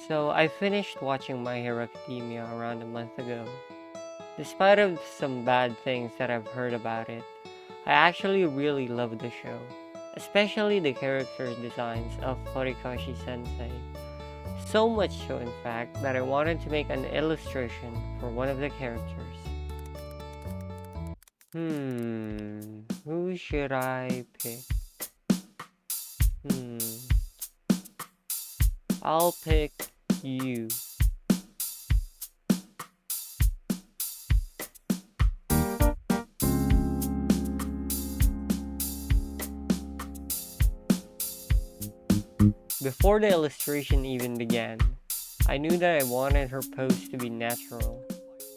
So I finished watching My Hero Academia around a month ago. Despite of some bad things that I've heard about it, I actually really love the show, especially the character designs of Horikoshi Sensei. So much so in fact that I wanted to make an illustration for one of the characters. Who should I pick? Hmm, I'll pick you. Before the illustration even began, I knew that I wanted her pose to be natural.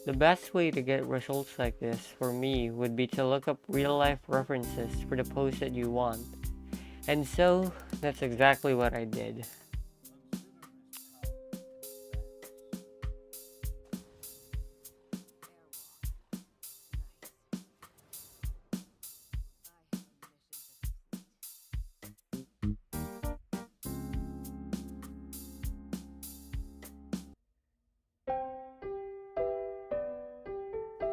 The best way to get results like this for me would be to look up real-life references for the pose that you want. And so, that's exactly what I did.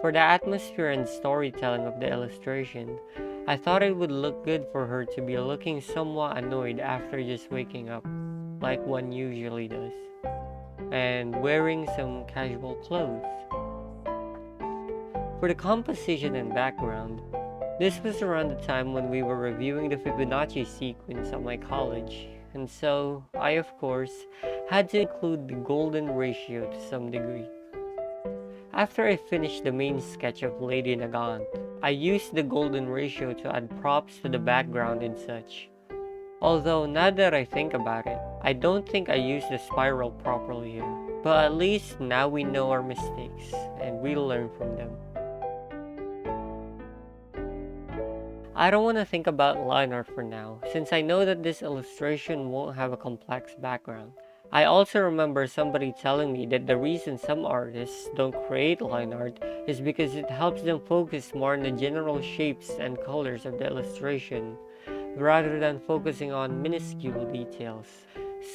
For the atmosphere and storytelling of the illustration, I thought it would look good for her to be looking somewhat annoyed after just waking up, like one usually does, and wearing some casual clothes. For the composition and background, this was around the time when we were reviewing the Fibonacci sequence at my college, and so I, of course, had to include the golden ratio to some degree. After I finished the main sketch of Lady Nagant, I used the golden ratio to add props to the background and such. Although now that I think about it, I don't think I used the spiral properly here. But at least now we know our mistakes, and we learn from them. I don't want to think about line art for now, since I know that this illustration won't have a complex background. I also remember somebody telling me that the reason some artists don't create line art is because it helps them focus more on the general shapes and colors of the illustration, rather than focusing on minuscule details.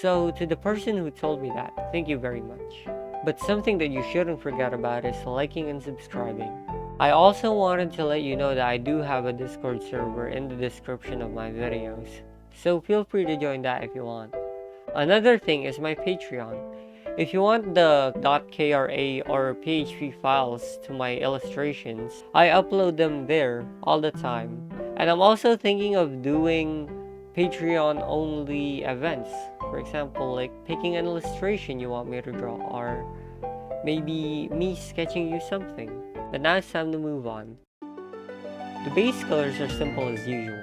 So, to the person who told me that, thank you very much. But something that you shouldn't forget about is liking and subscribing. I also wanted to let you know that I do have a Discord server in the description of my videos, so feel free to join that if you want. Another thing is my Patreon. If you want the .kra or PHP files to my illustrations, I upload them there all the time. And I'm also thinking of doing Patreon only events. For example, like picking an illustration you want me to draw, or maybe me sketching you something. But now it's time to move on. The base colors are simple as usual.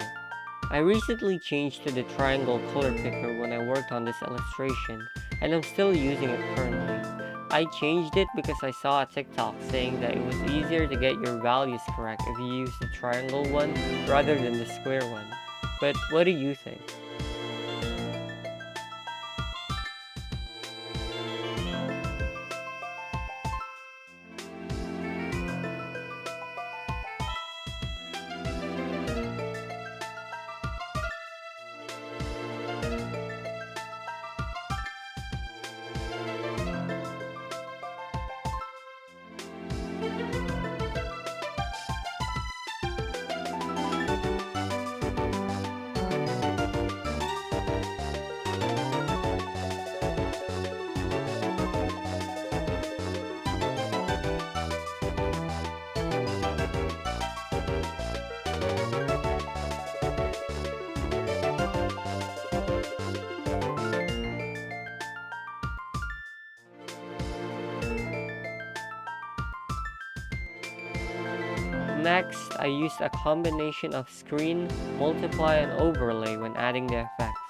I recently changed to the triangle color picker when I worked on this illustration, and I'm still using it currently. I changed it because I saw a TikTok saying that it was easier to get your values correct if you use the triangle one rather than the square one. But what do you think? Next, I used a combination of screen, multiply, and overlay when adding the effects.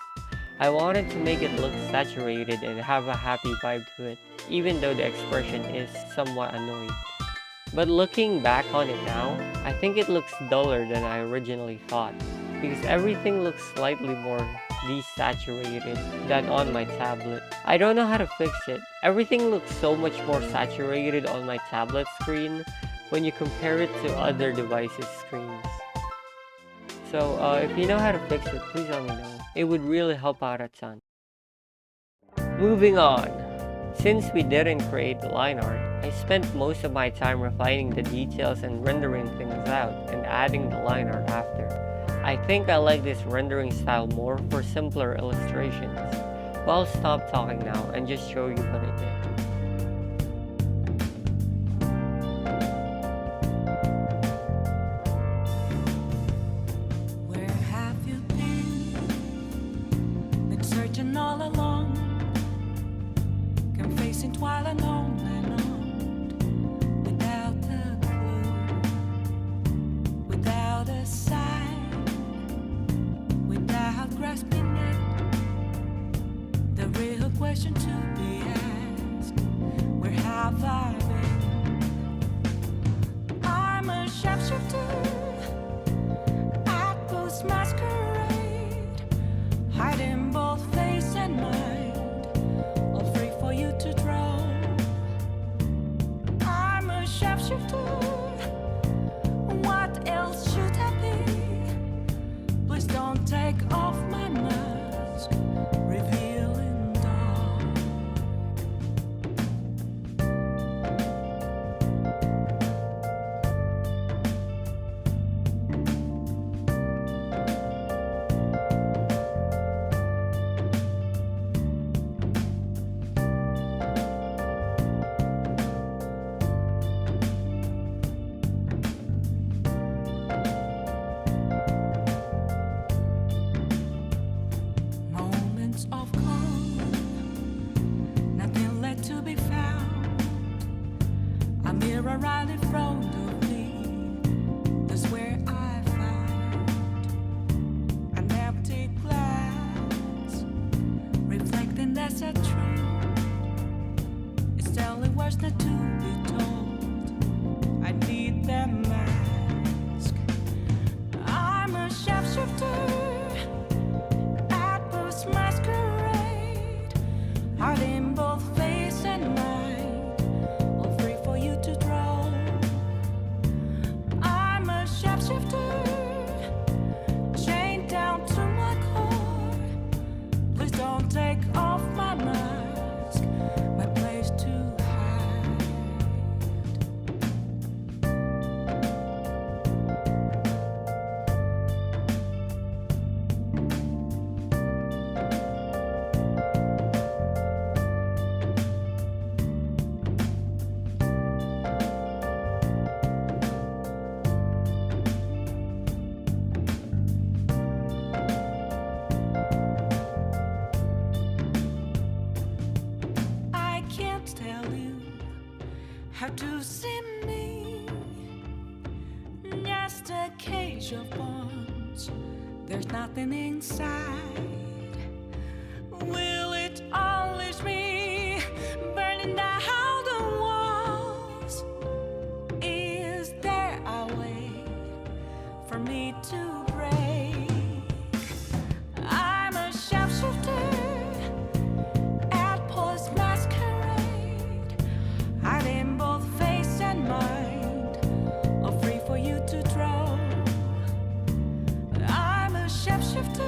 I wanted to make it look saturated and have a happy vibe to it, even though the expression is somewhat annoyed. But looking back on it now, I think it looks duller than I originally thought, because everything looks slightly more desaturated than on my tablet. I don't know how to fix it. Everything looks so much more saturated on my tablet screen when you compare it to other devices' screens. So if you know how to fix it, please let me know. It would really help out a ton. Moving on. Since we didn't create line art, I spent most of my time refining the details and rendering things out and adding the line art after. I think I like this rendering style more for simpler illustrations. But I'll stop talking now and just show you what I did. Where have you been? Been searching all along, confessing twilight on and on, without a clue, without a sign, without grasping it. The real question to be asked: where have I been? I'm a sharpshooter at Post Masquerade, hiding both face and mind, all free for you to draw. I'm a sharpshooter. What else should I be? Please don't take off my mask, revealing dark. Moments of calm, nothing left to be found. A mirror right in front of me, that's where I found an empty glass, reflecting that's a truth. It's telling words not to be told. I need that mask. I'm a sharpshooter at Post Masquerade, hiding both face and mind, all free for you to draw. I'm a sharpshooter, chained down to my core. Please don't take off my mask, my place to hide. I can't tell you how to see me. Just a cage of bones, there's nothing inside. Will it unleash me, burning down the walls? Is there a way for me to break? I'm a sharpshooter at Post Masquerade, hiding both face and mind, all free for you to draw. I'm a sharpshooter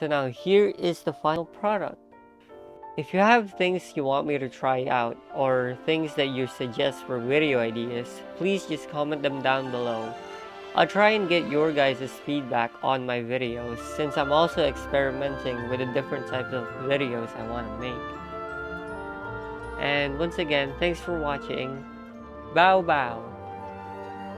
So now here is the final product. If you have things you want me to try out or things that you suggest for video ideas, please just comment them down below. I'll try and get your guys' feedback on my videos since I'm also experimenting with the different types of videos I want to make. And once again, thanks for watching. Bow bow!